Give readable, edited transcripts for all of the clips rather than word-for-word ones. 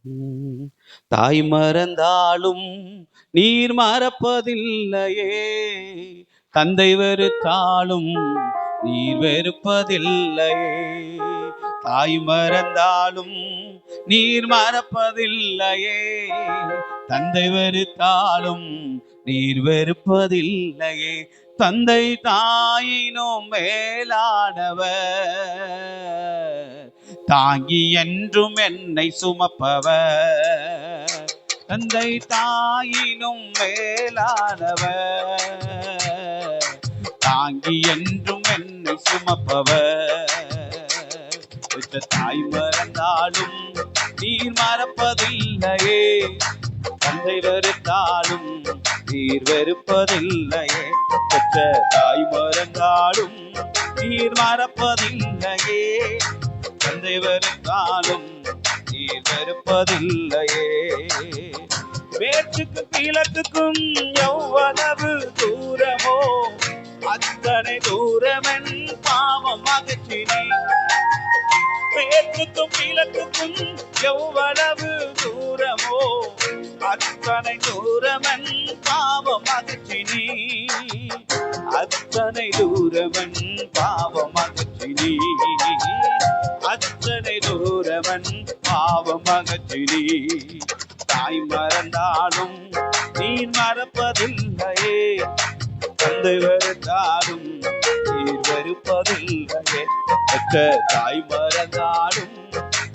ம். தாய் மறந்தாலும் நீர் மறப்பதில்லையே, தந்தை வெறுத்தாலும் நீர் வெறுப்பதில்லையே. தாய் மறந்தாலும் நீர் மறப்பதில்லையே, தந்தை வெறுத்தாலும் நீர் வெறுப்பதில்லையே. தந்தை தாயினும் மேலானவர், தாங்கி என்றும் என்னை சுமப்பவர். தந்தை தாயினும் மேலானவர், தாங்கி என்றும் என்னை சுமப்பவர். தாய் மறந்தாலும் நீர் மறப்பதில்லையே, தந்தை வெறுத்தாலும் நீர் வெறுப்பதில்லையே. பெற்ற தாய் மறந்தாலும் நீர் மறப்பதில்லையே, தந்தை வெறுத்தாலும் நீர் வெறுப்பதில்லையே. மேற்குக்கும் கிழக்குக்கும் எவ்வளவு தூரமோ அத்தனை தூரமென் பாவம் அகற்றினே. மேற்குக்கும் கிழக்குக்கும் எவ்வளவு தூரமோ அத்தனை தூரமன் பாவம் அகற்றினே. அத்தனை தூரமன் பாவம் அகற்றினே, அத்தனை தூரமன் பாவம் அகற்றினே. தாய் மறந்தாலும் நீர் மறப்பதில்லையே, தந்தை வெறுத்தாலும் நீர் வெறுப்பதில்லையே. பெற்ற தாய் மறந்தாலும்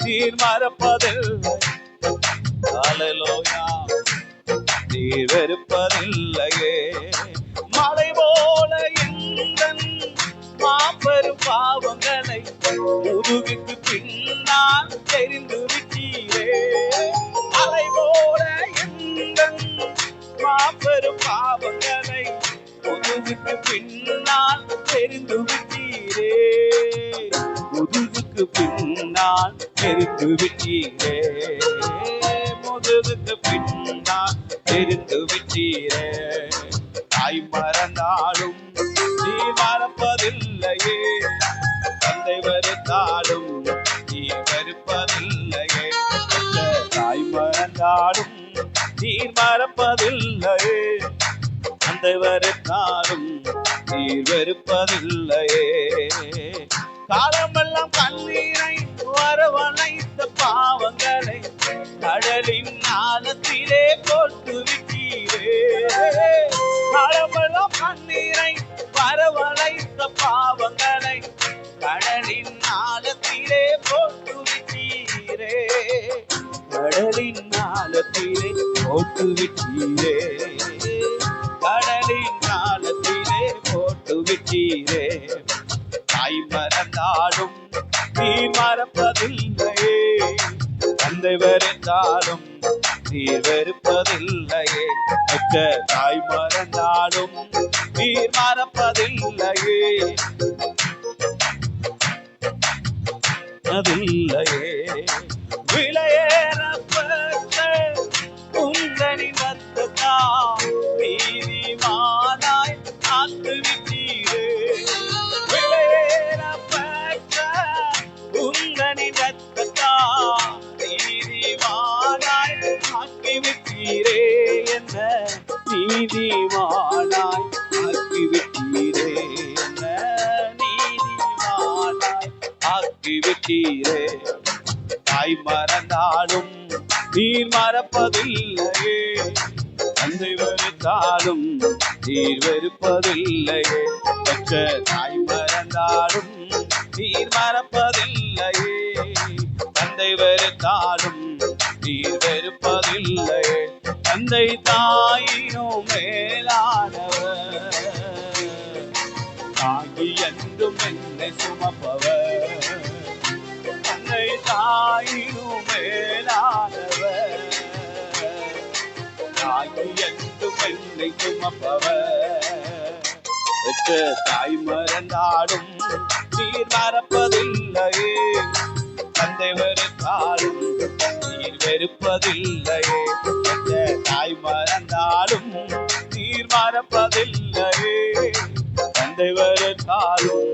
நீர் மறப்பதில்லை. அல்லேலூயா. நீர் வெறுப்பதில்லையே. மலை போல எந்தன் மாபெரும் பாவங்களை முதுகுக்கு பின்னால் தெரிந்து விட்டீரே. மலை போல எந்தன் மாபெரும் பாவங்களை முதுகுக்கு பின்னால் தெரிந்து விட்டீரே. முதுகுக்கு பின்னால் தெரிந்து விட்டீரே. முதுகுக்கு பின்னால் தெரிந்து விட்டீரே. தாய் மறந்தாலும் நீ மறப்பதில்லையே, தந்தை வெறுத்தாலும் நீ வெறுப்பதில்லையே. தாய் மறந்தாலும் நீர் மறப்பதில்லையே, தந்தை வெறுத்தாலும் நீர் வெறுப்பதில்லையே. காலமெல்லாம் கண்ணீரை வரவழைத்த பாவங்களை கடலின் ஆழத்திலே போட்டு விட்டீரே. காலமெல்லாம் கண்ணீரை வரவழைத்த பாவங்களை கடலின் ஆழத்திலே போட்டு விட்டீரே. கடலின் ஆழத்திலே போட்டு விட்டீரே. கடலின் ஆழத்திலே போட்டு விட்டீரே. தாய் மறந்தாலும் நீர் மறப்பதில்லையே, தந்தை வெறுத்தாலும் நீர் வெறுப்பதில்லையே. பெற்ற தாய் மறந்தாலும் நீர் மறப்பதில்லையே, அதில்லையே. விலையேறப்பட்ட உங்களின் ரத்தத்தால் நீதிமானாய் ஆக்குவித்தீரே. விலையேறப்பட்ட உங்களின் ரத்தத்தால் நீதிமானாய் ஆக்கிவிட்டீரே. என்ன நீதிமானாய் ஆக்கிவிட்டீரே. என்ன நீதிமானாய் ஆக்கிவிட்டீரே. தாய் மறந்தாலும் நீர் மறப்பதில்லையே, தந்தை வெறுத்தாலும் நீர் வெறுப்பதில்லையே. பெற்ற தாய் மறந்தாலும் நீர் மறப்பதில்லையே, தந்தை வெறுத்தாலும் நீர் வெறுப்பதில்லையே. தந்தை தாயினோ மேலானவர், தாங்கி என்றும் என்னை சுமப்பவர். தந்தை தாயினும் மேலானவர், தாங்கி என்றும் என்னை சுமப்பவர். பெற்ற தாய் மறந்தாலும் நீர் மறப்பதில்லையே, தந்தை வெறுத்தாலும் நீர் வெறுப்பதில்லையே. பெற்ற தாய் மறந்தாலும் நீர் மறப்பதில்லையே, தந்தை வெறுத்தாலும்